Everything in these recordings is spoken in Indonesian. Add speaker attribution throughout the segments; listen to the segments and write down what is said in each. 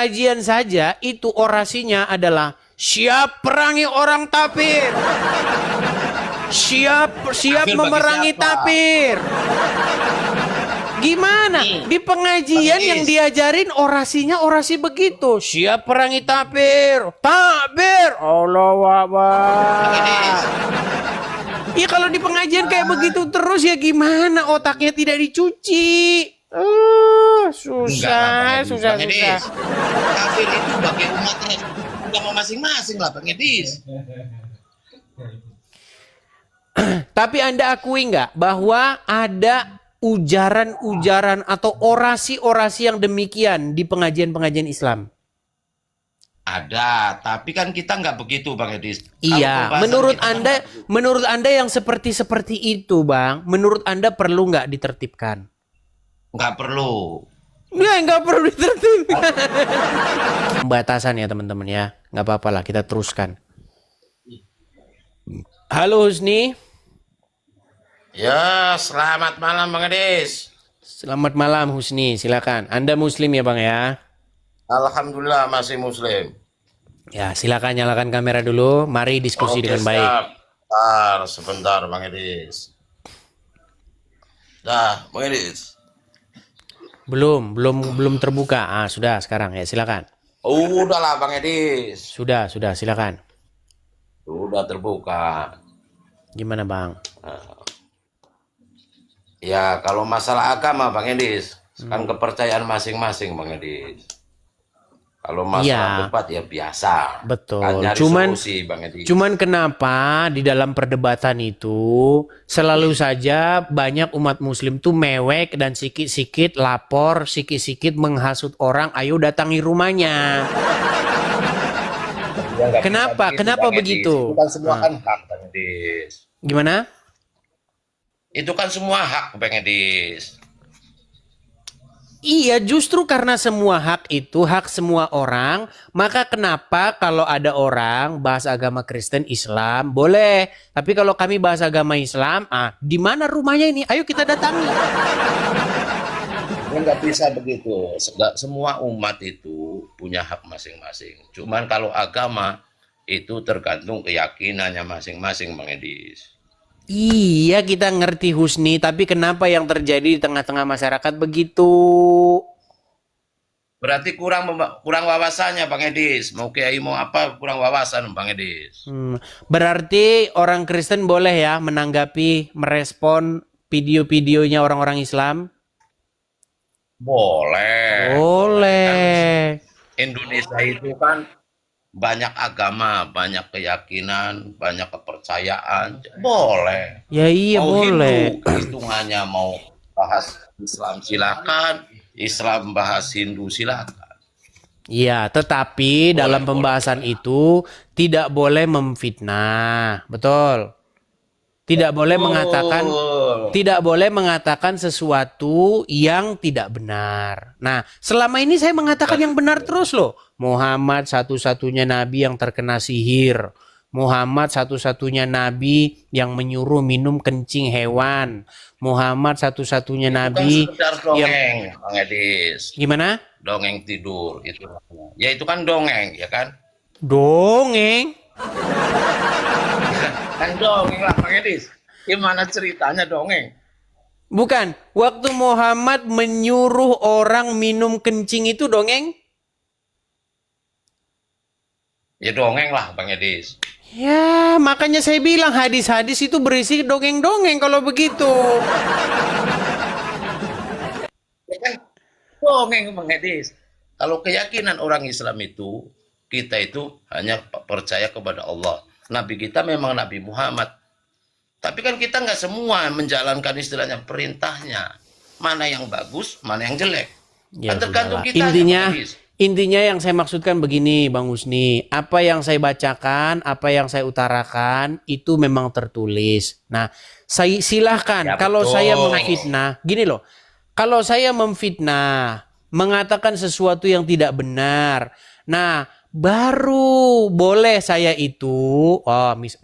Speaker 1: Kajian saja itu orasinya adalah siap perangi orang tapir. Siap
Speaker 2: Kafir bagi
Speaker 1: memerangi
Speaker 2: siapa?
Speaker 1: tapir. Gimana?
Speaker 2: Nih,
Speaker 1: Di pengajian
Speaker 2: Bang
Speaker 1: yang
Speaker 2: Idris.
Speaker 1: diajarin orasinya orasi begitu. Siap perangi tapir. Takbir. Allahu
Speaker 2: Bang
Speaker 1: Akbar.
Speaker 2: Idris.
Speaker 1: Iya kalau di pengajian kayak begitu terus ya gimana otaknya tidak dicuci?
Speaker 2: Enggak lah Bang Edis.
Speaker 1: Susah.
Speaker 2: Bang Edis. Kafir itu bagi umatnya agama masing-masing lah Bang Edis.
Speaker 1: Tapi Anda akui nggak bahwa ada ujaran-ujaran atau orasi-orasi yang demikian di pengajian-pengajian Islam?
Speaker 2: Ada, tapi kan kita nggak begitu Bang Edis.
Speaker 1: Iya,
Speaker 2: Kalau
Speaker 1: menurut
Speaker 2: pembahasan kita kan
Speaker 1: Anda,
Speaker 2: nggak begitu.
Speaker 1: menurut Anda yang seperti itu, Bang, menurut Anda perlu nggak ditertibkan?
Speaker 2: Nggak perlu.
Speaker 1: Ya, nggak perlu ditertibkan. Pembatasan ya teman-teman ya, nggak apa-apa lah, kita teruskan. Halo Husni.
Speaker 2: Ya, selamat malam Bang Edis.
Speaker 1: Selamat malam Husni, silakan. Anda Muslim ya Bang ya?
Speaker 2: Alhamdulillah masih Muslim.
Speaker 1: Ya, silakan nyalakan kamera dulu. Mari diskusi
Speaker 2: Oke,
Speaker 1: dengan baik.
Speaker 2: siap. Sebentar Bang Edis. Dah, Bang Edis.
Speaker 1: Belum terbuka. Sudah sekarang ya, silakan.
Speaker 2: Udahlah Bang Edis.
Speaker 1: Sudah, silakan.
Speaker 2: Sudah terbuka.
Speaker 1: Gimana Bang?
Speaker 2: Ya, kalau masalah agama Bang Edis, kan kepercayaan masing-masing Bang Edis. Kalau masalah
Speaker 1: Iya.
Speaker 2: debat ya biasa.
Speaker 1: Betul.
Speaker 2: Kan nyari solusi Bang Edis.
Speaker 1: Cuman kenapa di dalam perdebatan itu selalu saja banyak umat muslim tuh mewek dan sikit-sikit lapor, sikit-sikit menghasut orang, ayo datangi rumahnya.
Speaker 2: Ya, nggak
Speaker 1: Kenapa?
Speaker 2: bisa
Speaker 1: Kenapa
Speaker 2: Bang Edis.
Speaker 1: begitu?
Speaker 2: Itu kan semua kan hak Bang Edis.
Speaker 1: Gimana?
Speaker 2: Itu kan semua hak Bang Edis.
Speaker 1: Iya, justru karena semua hak itu hak semua orang, maka kenapa kalau ada orang bahas agama Kristen, Islam, boleh. Tapi kalau kami bahas agama Islam, di mana rumahnya ini? Ayo kita datangi.
Speaker 2: Ya, nggak bisa begitu. Semua umat itu punya hak masing-masing. Cuman kalau agama itu tergantung keyakinannya masing-masing Bang Edis.
Speaker 1: Iya, kita ngerti Husni, tapi kenapa yang terjadi di tengah-tengah masyarakat begitu?
Speaker 2: Berarti kurang wawasannya Bang Edis. Mau kiai mau apa kurang wawasan Bang Edis.
Speaker 1: Berarti orang Kristen boleh ya menanggapi, merespon video-videonya orang-orang Islam?
Speaker 2: Boleh.
Speaker 1: Boleh.
Speaker 2: Indonesia itu kan banyak agama, banyak keyakinan, banyak kepercayaan. Boleh.
Speaker 1: Ya iya
Speaker 2: Mau
Speaker 1: boleh.
Speaker 2: Hindu, hitungannya mau bahas Islam silakan, Islam bahas Hindu silakan.
Speaker 1: Iya, tetapi dalam pembahasan itu tidak boleh memfitnah, betul. Tidak boleh mengatakan sesuatu yang tidak benar. Nah, selama ini saya mengatakan yang benar terus loh. Muhammad satu-satunya nabi yang terkena sihir. Muhammad satu-satunya nabi yang menyuruh minum kencing hewan. Muhammad satu-satunya nabi
Speaker 2: Sekedar dongeng, Bang Edis.
Speaker 1: Gimana?
Speaker 2: Dongeng tidur itu. Ya itu kan dongeng, ya kan?
Speaker 1: Dongeng.
Speaker 2: Kan dongeng lah Bang Edis. Gimana ceritanya dongeng?
Speaker 1: Bukan, waktu Muhammad menyuruh orang minum kencing itu dongeng?
Speaker 2: Ya dongeng lah Bang Edis.
Speaker 1: Ya, makanya saya bilang hadis-hadis itu berisi dongeng-dongeng kalau begitu.
Speaker 2: Ya kan dongeng Bang Edis. Kalau keyakinan orang Islam itu, kita itu hanya percaya kepada Allah. Nabi kita memang Nabi Muhammad. Tapi kan kita nggak semua menjalankan istilahnya perintahnya. Mana yang bagus, mana yang jelek.
Speaker 1: Ya,
Speaker 2: Kan tergantung
Speaker 1: sudahlah.
Speaker 2: kita.
Speaker 1: Intinya yang saya maksudkan begini Bang Husni, apa yang saya bacakan, apa yang saya utarakan itu memang tertulis. Nah, saya silahkan
Speaker 2: Ya,
Speaker 1: kalau
Speaker 2: betul.
Speaker 1: saya memfitnah, gini loh. Kalau saya memfitnah, mengatakan sesuatu yang tidak benar. Nah, baru boleh saya itu,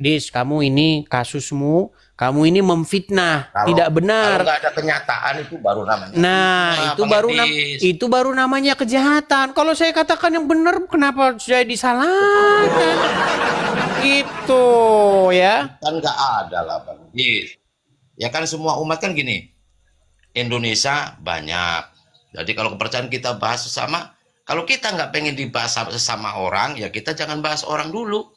Speaker 1: Dis, kamu ini kasusmu Kamu ini memfitnah, tidak
Speaker 2: Kalau
Speaker 1: benar.
Speaker 2: nggak ada kenyataan itu baru namanya.
Speaker 1: Nah, itu baru namanya kejahatan. Kalau saya katakan yang benar, kenapa saya disalahkan? Gitu ya.
Speaker 2: Kan nggak ada lah Bang Dis. Ya kan semua umat kan gini. Indonesia banyak. Jadi kalau kepercayaan kita bahas sesama, kalau kita nggak pengen dibahas sesama orang, ya kita jangan bahas orang dulu.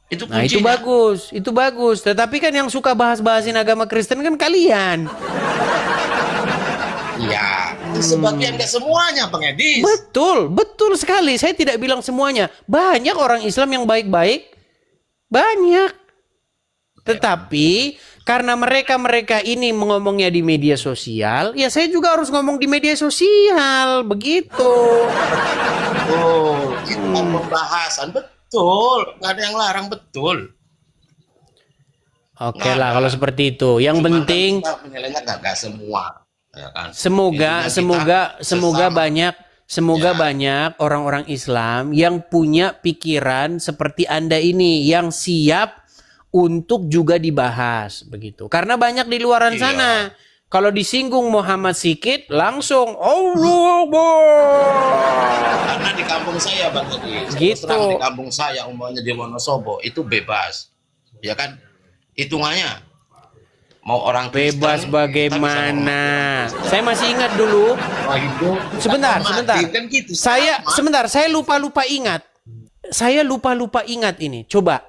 Speaker 2: Itu
Speaker 1: Nah, itu
Speaker 2: kuncinya.
Speaker 1: bagus, itu bagus. Tetapi kan yang suka bahas-bahasin agama Kristen kan kalian.
Speaker 2: Iya, sebagian nggak semuanya Bang Edis.
Speaker 1: Betul, betul sekali. Saya tidak bilang semuanya. Banyak orang Islam yang baik-baik. Banyak. Tetapi karena mereka-mereka ini ngomongnya di media sosial, ya saya juga harus ngomong di media sosial. Begitu.
Speaker 2: Oh, itu kan pembahasan betul. Nggak ada yang larang betul.
Speaker 1: Oke lah kalau seperti itu. Yang
Speaker 2: Cuma
Speaker 1: penting
Speaker 2: kan kita menilainya nggak semua. Ya kan?
Speaker 1: semoga
Speaker 2: Intinya kita
Speaker 1: semoga
Speaker 2: Ya.
Speaker 1: banyak orang-orang Islam yang punya pikiran seperti Anda ini yang siap untuk juga dibahas begitu. Karena banyak di luaran
Speaker 2: Iya.
Speaker 1: sana kalau disinggung Muhammad sikit langsung Allah Akbar.
Speaker 2: Karena di kampung saya Bang Edis,
Speaker 1: Gitu.
Speaker 2: terus terang di kampung saya umpamanya di Wonosobo itu bebas. Ya kan? Hitungannya mau orang Kristen,
Speaker 1: Bebas
Speaker 2: kita bisa
Speaker 1: bagaimana?
Speaker 2: ngomong.
Speaker 1: Saya masih ingat dulu.
Speaker 2: Orang hidup,
Speaker 1: Sebentar,
Speaker 2: kita
Speaker 1: sebentar.
Speaker 2: mati, kan gitu.
Speaker 1: Saya lupa-lupa ingat. Saya lupa-lupa ingat ini. Coba.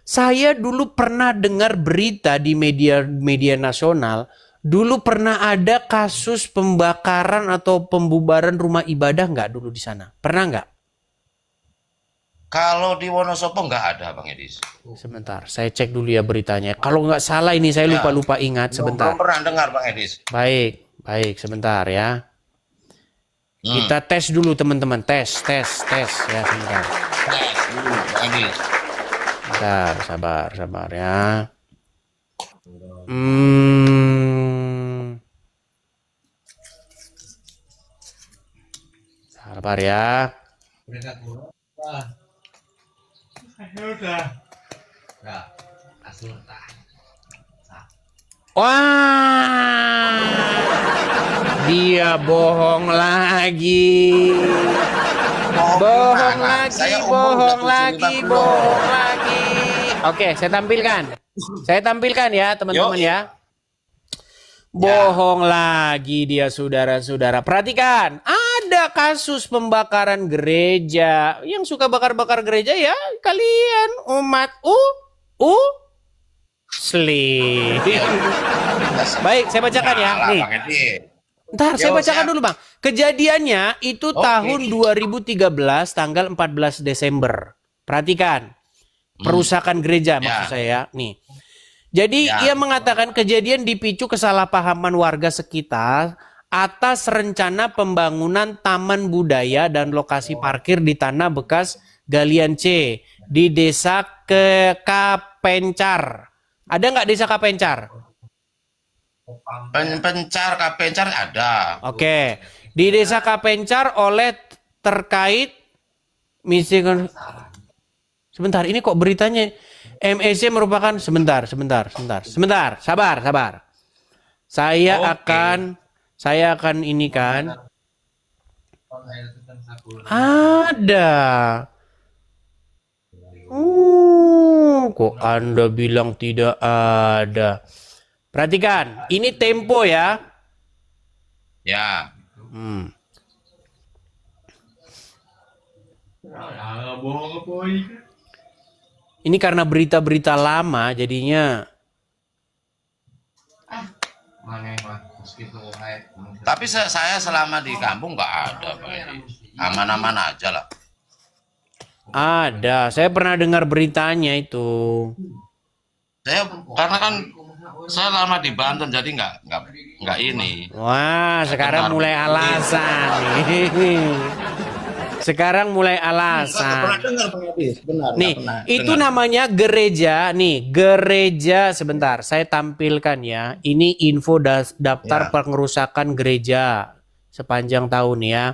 Speaker 1: Saya dulu pernah dengar berita di media nasional. Dulu pernah ada kasus pembakaran atau pembubaran rumah ibadah nggak dulu di sana? Pernah nggak?
Speaker 2: Kalau di Wonosobo nggak ada Bang Edis.
Speaker 1: Sebentar, saya cek dulu ya beritanya. Kalau nggak salah ini saya lupa-lupa ingat. Sebentar.
Speaker 2: Belum pernah dengar Bang Edis.
Speaker 1: Baik, baik. Sebentar ya. Kita tes dulu teman-teman. Tes ya sebentar.
Speaker 2: Tes dulu Bang Edis.
Speaker 1: Bentar, sabar ya. Sabar ya. Wah, dia bohong lagi. Bohong
Speaker 2: gimana?
Speaker 1: lagi,
Speaker 2: Saya umur
Speaker 1: bohong
Speaker 2: udah
Speaker 1: lagi,
Speaker 2: 750.
Speaker 1: bohong lagi. Oke, saya tampilkan. Saya tampilkan ya, teman-teman
Speaker 2: Yuk.
Speaker 1: ya. Bohong lagi dia, saudara-saudara. Perhatikan, ada kasus pembakaran gereja. Yang suka bakar-bakar gereja ya kalian umat Muslim. Baik, saya bacakan ya.
Speaker 2: Salah,
Speaker 1: Nih.
Speaker 2: Bang Edis.
Speaker 1: Ntar saya
Speaker 2: Yo,
Speaker 1: bacakan
Speaker 2: siap.
Speaker 1: dulu Bang. Kejadiannya itu
Speaker 2: Oke.
Speaker 1: tahun 2013 tanggal 14 Desember. Perhatikan. Perusakan gereja maksud saya ya. Nih. Jadi ia mengatakan kejadian dipicu kesalahpahaman warga sekitar atas rencana pembangunan taman budaya dan lokasi parkir di tanah bekas galian C di desa Kapencar. Ada nggak desa Kapencar?
Speaker 2: Pencar kapencar ada.
Speaker 1: Oke, di desa Kapencar oleh terkait misi. Sebentar, ini kok beritanya MEC merupakan sebentar, sabar. Saya akan ini kan. Ada. Kok Anda bilang tidak ada? Perhatikan, ini Tempo ya.
Speaker 2: Ya.
Speaker 1: Ini karena berita-berita lama jadinya.
Speaker 2: Tapi saya selama di kampung nggak ada Bang Edis. Aman-aman aja lah.
Speaker 1: Ada, saya pernah dengar beritanya itu.
Speaker 2: Karena kan saya lama di Banten jadi nggak ini.
Speaker 1: Wah, sekarang mulai alasan nih. Sekarang mulai alasan.
Speaker 2: dengar Bang Edis, benar.
Speaker 1: Nih, itu namanya gereja. Nih, gereja sebentar. Saya tampilkan ya. Ini info daftar pengerusakan gereja sepanjang tahun ya.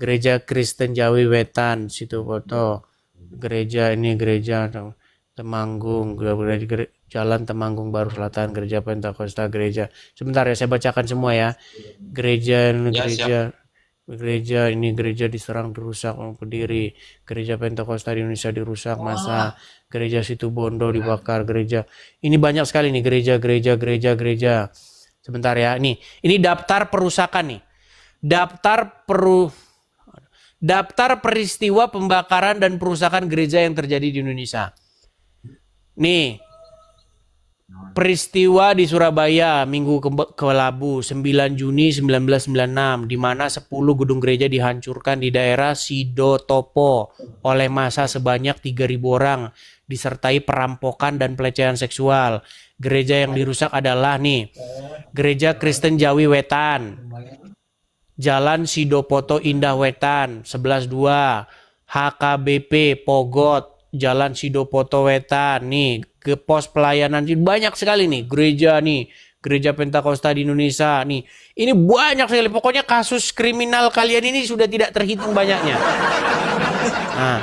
Speaker 1: Gereja Kristen Jawi Wetan, situ foto. Gereja ini gereja Temanggung, Jalan Temanggung Baru Selatan, Gereja Pentakosta, Gereja. Sebentar ya, saya bacakan semua ya. Gereja,
Speaker 2: Ya,
Speaker 1: gereja ini gereja diserang, dirusak, berdiri. Gereja Pentakosta di Indonesia dirusak masa. Gereja Situbondo dibakar, gereja. Ini banyak sekali nih gereja. Sebentar ya, nih. Ini daftar perusakan nih. Daftar peristiwa pembakaran dan perusakan gereja yang terjadi di Indonesia. Nih, peristiwa di Surabaya Minggu Kelabu 9 Juni 1996 di mana 10 gedung gereja dihancurkan di daerah Sidotopo oleh massa sebanyak 3.000 orang disertai perampokan dan pelecehan seksual. Gereja yang dirusak adalah nih, Gereja Kristen Jawi Wetan, Jalan Sidopoto Indah Wetan 11.2, HKBP Pogot, Jalan Sidopoto Wetan, nih ke pos pelayanan, banyak sekali nih gereja Pentakosta di Indonesia nih. Ini banyak sekali, pokoknya kasus kriminal kalian ini sudah tidak terhitung banyaknya. Nah,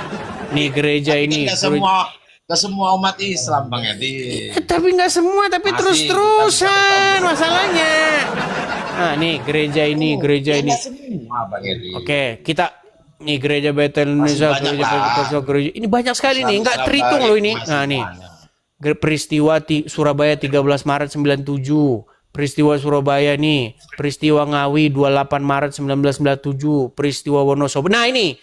Speaker 1: nih gereja ini.
Speaker 2: Ke semua umat Islam, Bang Edi.
Speaker 1: Tapi nggak semua, tapi terus-terusan masalahnya. Nah, nih gereja ini.
Speaker 2: Semua, Bang Edi.
Speaker 1: Oke, kita nih gereja Betel Indonesia, gereja ini banyak sekali nih, nggak terhitung loh ini. Nah, nih peristiwa Surabaya 13 Maret 97, peristiwa Surabaya nih, peristiwa Ngawi 28 Maret 1997, peristiwa Wonosobo. Nah, ini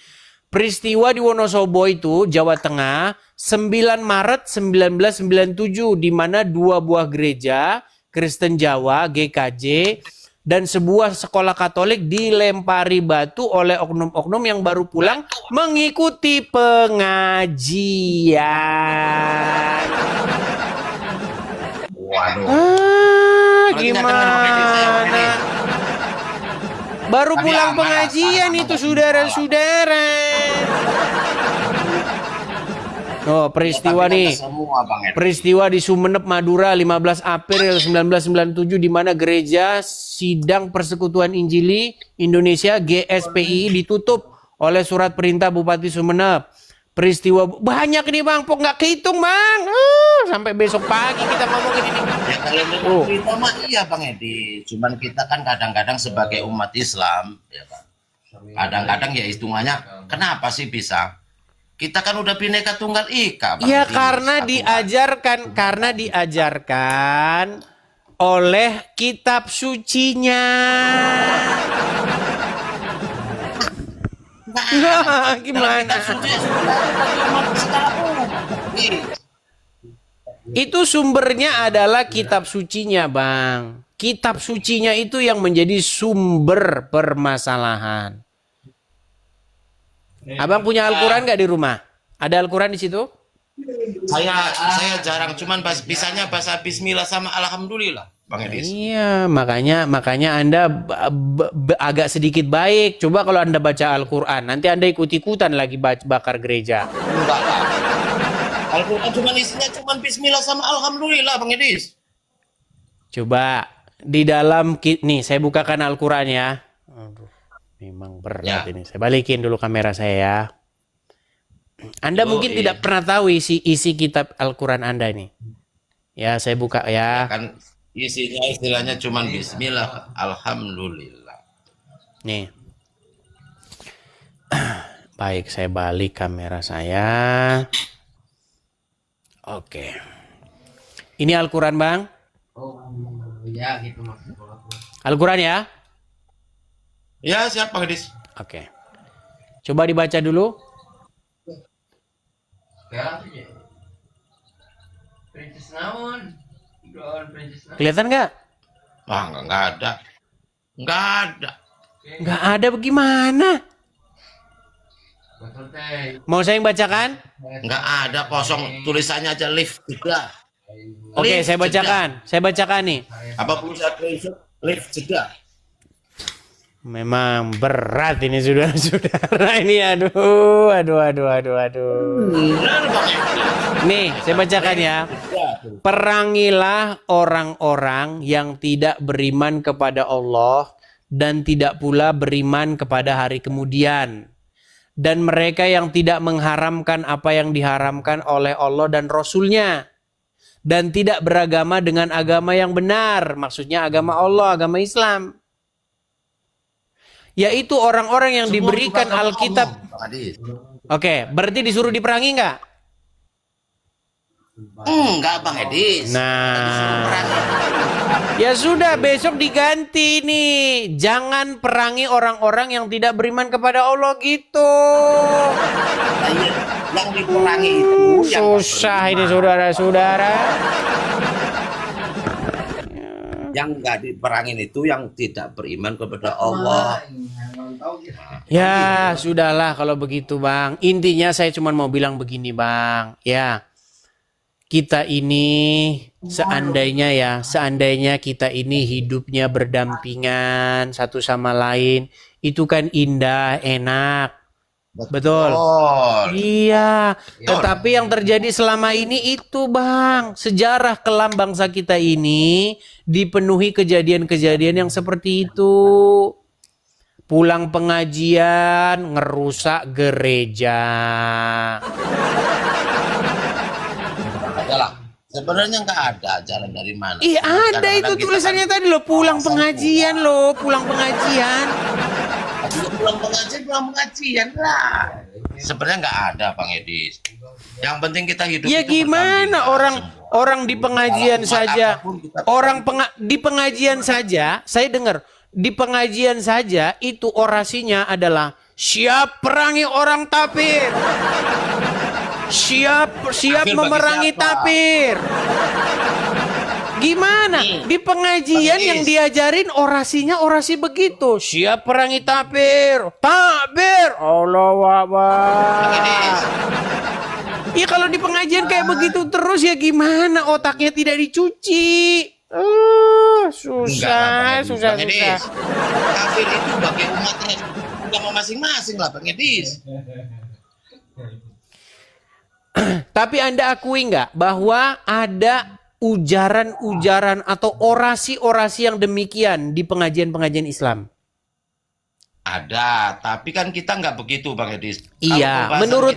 Speaker 1: peristiwa di Wonosobo itu Jawa Tengah 9 Maret 1997 di mana 2 buah gereja Kristen Jawa GKJ dan sebuah sekolah Katolik dilempari batu oleh oknum-oknum yang baru pulang mengikuti pengajian.
Speaker 2: Waduh.
Speaker 1: Gimana? Baru pulang pengajian itu saudara-saudara. Oh, peristiwa nih. Peristiwa di Sumeneb, Madura 15 April 1997 di mana gereja Sidang Persekutuan Injili Indonesia GSPI ditutup oleh surat perintah Bupati Sumeneb. Peristiwa banyak nih Bang, kok nggak kehitung Bang. Sampai besok pagi kita ngomongin ini.
Speaker 2: Ya kalau memang kita mah iya Bang Edi. Cuman kita kan kadang-kadang sebagai umat Islam, ya kan. Kadang-kadang ya hitungannya kenapa sih bisa? Kita kan udah Bhinneka Tunggal Ika, Bang.
Speaker 1: Iya, karena diajarkan oleh kitab sucinya. Nah, gimana? Itu sumbernya adalah kitab sucinya, Bang. Kitab sucinya itu yang menjadi sumber permasalahan. Abang punya Al-Quran nggak di rumah? Ada Al-Quran di situ?
Speaker 2: Saya jarang, cuman bisanya bahasa Bismillah sama Alhamdulillah, Bang Edis.
Speaker 1: Iya, makanya Anda agak sedikit baik. Coba kalau Anda baca Al-Quran, nanti Anda ikut-ikutan lagi bakar gereja.
Speaker 2: Enggak lah. Al-Quran cuman isinya cuman Bismillah sama Alhamdulillah, Bang Edis.
Speaker 1: Coba di dalam nih, saya bukakan Al-Quran ya. Aduh. Memang berat ya. Ini. Saya balikin dulu kamera saya ya. Anda mungkin tidak pernah tahu isi kitab Al-Quran Anda ini. Ya, saya buka ya.
Speaker 2: Kan isinya istilahnya cuma Bismillah, Alhamdulillah.
Speaker 1: Nih. Baik, saya balik kamera saya. Oke. Ini Al-Quran, Bang?
Speaker 3: Oh, ya gitu maksudnya.
Speaker 1: Al-Quran ya?
Speaker 2: Ya, siap Bang Edis.
Speaker 1: Oke. Coba dibaca dulu. Kelihatan nggak?
Speaker 2: Wah, nggak ada.
Speaker 1: Nggak ada bagaimana? Mau saya yang bacakan?
Speaker 2: Nggak ada, kosong. Tulisannya aja lift juga.
Speaker 1: Oke, saya bacakan. Saya bacakan nih.
Speaker 2: Apa perlu saya lift juga?
Speaker 1: Memang berat ini saudara-saudara ini, aduh. Nih, saya bacakan ya. Perangilah orang-orang yang tidak beriman kepada Allah dan tidak pula beriman kepada hari kemudian. Dan mereka yang tidak mengharamkan apa yang diharamkan oleh Allah dan Rasul-Nya. dan tidak beragama dengan agama yang benar. Maksudnya agama Allah, agama Islam. Yaitu orang-orang yang
Speaker 2: Semua
Speaker 1: diberikan
Speaker 2: juga agama
Speaker 1: Alkitab.
Speaker 2: Allah, Bang Adis.
Speaker 1: Oke, berarti disuruh diperangi nggak?
Speaker 2: Enggak, Bang Edis.
Speaker 1: Nah, ya sudah, besok diganti nih. Jangan perangi orang-orang yang tidak beriman kepada Allah gitu.
Speaker 2: Yang diperangi itu yang
Speaker 1: Susah ini saudara-saudara.
Speaker 2: yang nggak diperangin itu yang tidak beriman kepada Allah.
Speaker 1: Ya, sudahlah kalau begitu, Bang. Intinya saya cuma mau bilang begini, Bang. Ya. Kita ini seandainya kita ini hidupnya berdampingan satu sama lain, itu kan indah, enak. Betul. Iya, tetapi yang terjadi selama ini itu, Bang, sejarah kelam bangsa kita ini dipenuhi kejadian-kejadian yang seperti itu. Pulang pengajian, ngerusak gereja.
Speaker 2: Adalah sebenarnya nggak ada ajaran dari mana.
Speaker 1: Iya ada itu tulisannya tadi loh, pulang pengajian loh, pulang pengajian.
Speaker 2: Pulang pengajian lah. Sebenarnya nggak ada, Bang Edis. Yang penting kita hidup.
Speaker 1: Ya
Speaker 2: itu
Speaker 1: gimana orang di pengajian saja, di pengajian saja, saya dengar di pengajian saja itu orasinya adalah siap perangi orang kafir. Siap memerangi tapir. Gimana? Di pengajian yang diajarin orasinya orasi begitu. Siap perangi tapir. Takbir. Allahu Akbar. Iya kalau di pengajian kayak begitu terus ya gimana? Otaknya tidak dicuci. Susah.
Speaker 2: Kafir itu bagi umatnya agama masing-masing lah, Bang Edis.
Speaker 1: Tapi Anda akui nggak bahwa ada ujaran-ujaran atau orasi-orasi yang demikian di pengajian-pengajian Islam?
Speaker 2: Ada, tapi kan kita nggak begitu, Bang Edis.
Speaker 1: Iya, menurut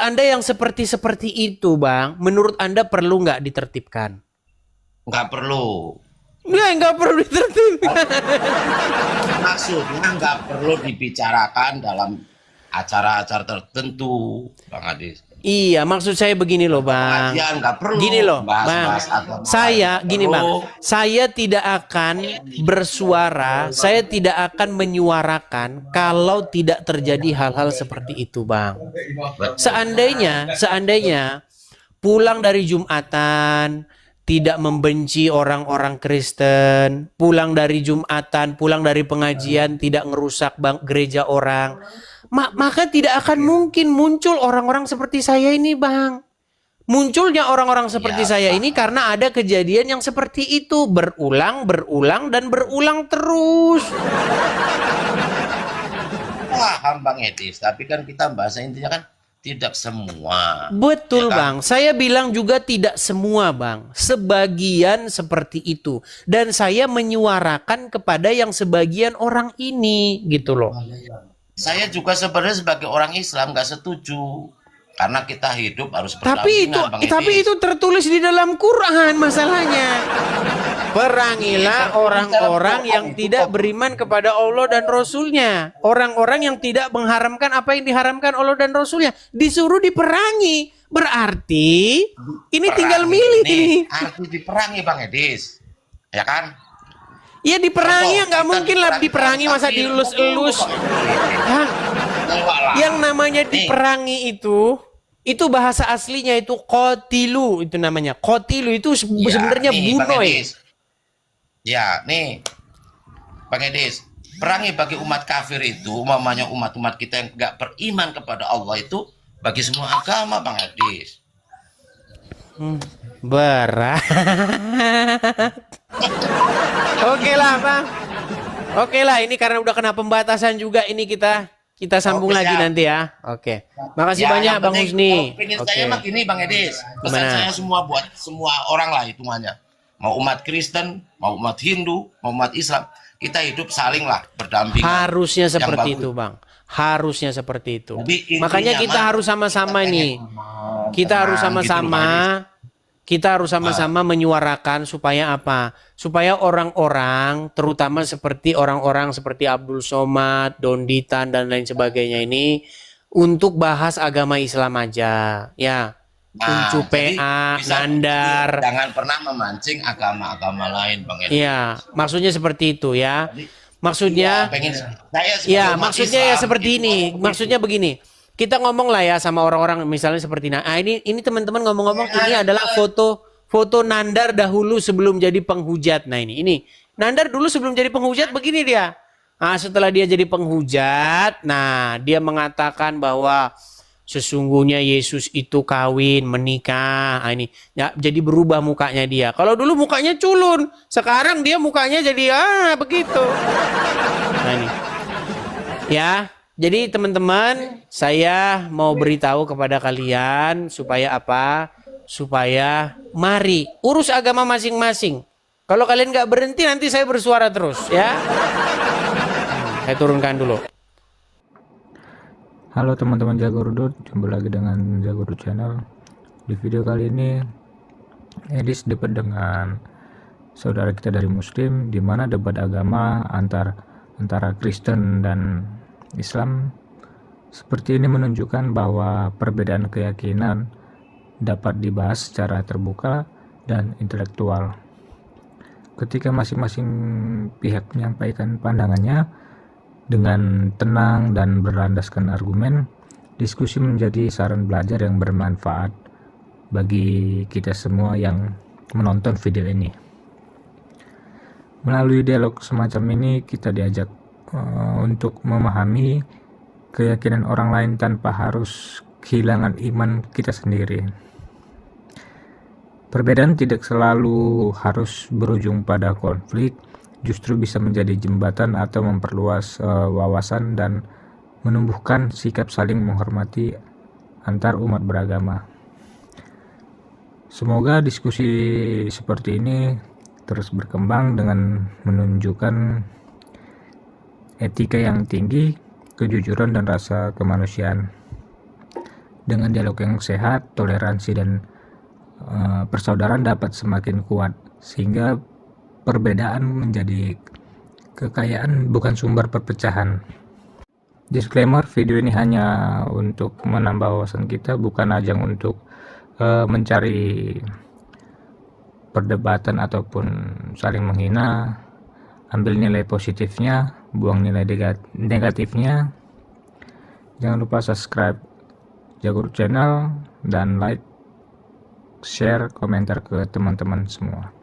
Speaker 1: Anda yang seperti itu, Bang, menurut Anda perlu nggak ditertibkan?
Speaker 2: Nggak perlu.
Speaker 1: Ya, nggak perlu ditertibkan.
Speaker 2: Maksudnya nggak perlu dibicarakan dalam acara-acara tertentu, Bang Adis.
Speaker 1: Iya, maksud saya begini loh, Bang.
Speaker 2: Nggak perlu.
Speaker 1: Gini loh, Bang. Saya tidak akan bersuara, saya tidak akan menyuarakan kalau tidak terjadi hal-hal seperti itu, Bang. Seandainya pulang dari Jumatan tidak membenci orang-orang Kristen, pulang dari Jumatan, pulang dari pengajian tidak ngerusak gereja orang, maka tidak akan mungkin muncul orang-orang seperti saya ini, Bang. Munculnya orang-orang seperti saya ini karena ada kejadian yang seperti itu berulang dan berulang terus.
Speaker 2: Paham, Bang Edis, tapi kan kita bahasa intinya kan tidak semua.
Speaker 1: Betul, ya kan? Bang. Saya bilang juga tidak semua, Bang. Sebagian seperti itu. Dan saya menyuarakan kepada yang sebagian orang ini, gitu loh.
Speaker 2: Saya juga sebenarnya sebagai orang Islam nggak setuju. Karena kita hidup harus berdampingan,
Speaker 1: tapi itu tertulis di dalam Quran masalahnya. Perangilah orang-orang yang tidak beriman kepada Allah dan Rasulnya. Orang-orang yang tidak mengharamkan apa yang diharamkan Allah dan Rasulnya. Disuruh diperangi. Berarti ini tinggal milih nih.
Speaker 2: Arti diperangi, Bang Edis. Ya kan?
Speaker 1: Ya diperangi, nggak mungkin lah diperangi masa dielus-elus. Yang namanya diperangi itu bahasa aslinya itu kotilu, itu namanya. Kotilu itu sebenarnya bunuh.
Speaker 2: Ya, nih, Bang Edis, perangi bagi umat kafir itu, umpamanya umat-umat kita yang nggak beriman kepada Allah itu bagi semua agama, Bang Edis.
Speaker 1: Berat. Oke lah, Bang. Oke lah, ini karena udah kena pembatasan juga, ini kita sambung lagi nanti ya. Oke. Makasih banyak Bang Husni.
Speaker 2: Saya mah gini, Bang Edis. Pesan saya semua buat semua orang lah hitungannya. Mau umat Kristen, mau umat Hindu, mau umat Islam, kita hidup saling lah berdampingan.
Speaker 1: Harusnya seperti itu, Bang. Harusnya seperti itu. Makanya kita harus sama-sama nih. Kita harus sama-sama Kita harus sama-sama menyuarakan supaya apa? Supaya orang-orang, terutama seperti orang-orang seperti Abdul Somad, Donditan dan lain sebagainya ini untuk bahas agama Islam aja, ya. Uncu
Speaker 2: Jadi
Speaker 1: PA,
Speaker 2: bisa
Speaker 1: Nandar,
Speaker 2: jangan pernah memancing agama-agama lain, Bang Edi.
Speaker 1: iya, maksudnya seperti itu ya.
Speaker 2: Jadi,
Speaker 1: Maksudnya,
Speaker 2: pengen saya sebagai
Speaker 1: ya,
Speaker 2: umat
Speaker 1: maksudnya ya
Speaker 2: Islam,
Speaker 1: seperti
Speaker 2: itu
Speaker 1: ini.
Speaker 2: ngomong begitu.
Speaker 1: Maksudnya begini. Kita ngomong lah ya sama orang-orang misalnya seperti ini teman-teman ngomong-ngomong ini adalah foto Nandar dahulu sebelum jadi penghujat. Nah, ini Nandar dulu sebelum jadi penghujat begini dia. Nah, setelah dia jadi penghujat, nah dia mengatakan bahwa sesungguhnya Yesus itu kawin, menikah. Nah, ini ya, jadi berubah mukanya dia. Kalau dulu mukanya culun, sekarang dia mukanya jadi begitu. Nah, ini. Ya, jadi teman-teman, saya mau beritahu kepada kalian supaya apa? Supaya mari urus agama masing-masing. Kalau kalian nggak berhenti, nanti saya bersuara terus, ya. Saya turunkan dulu.
Speaker 4: Halo teman-teman Jagorudut, jumpa lagi dengan Jagorudut Channel. Di video kali ini, Edis debat dengan saudara kita dari Muslim, di mana debat agama antara Kristen dan Islam seperti ini menunjukkan bahwa perbedaan keyakinan dapat dibahas secara terbuka dan intelektual. Ketika masing-masing pihak menyampaikan pandangannya dengan tenang dan berlandaskan argumen, diskusi menjadi saran belajar yang bermanfaat bagi kita semua yang menonton video ini. Melalui dialog semacam ini, kita diajak untuk memahami keyakinan orang lain tanpa harus kehilangan iman kita sendiri. Perbedaan tidak selalu harus berujung pada konflik, justru bisa menjadi jembatan atau memperluas wawasan dan menumbuhkan sikap saling menghormati antar umat beragama. Semoga diskusi seperti ini terus berkembang dengan menunjukkan etika yang tinggi, kejujuran dan rasa kemanusiaan. Dengan dialog yang sehat, toleransi dan persaudaraan dapat semakin kuat, sehingga perbedaan menjadi kekayaan bukan sumber perpecahan. Disclaimer, video ini hanya untuk menambah wawasan kita, bukan ajang untuk mencari perdebatan ataupun saling menghina. Ambil nilai positifnya, buang nilai negatifnya. Jangan lupa subscribe Jagorudut Channel dan like, share, komentar ke teman-teman semua.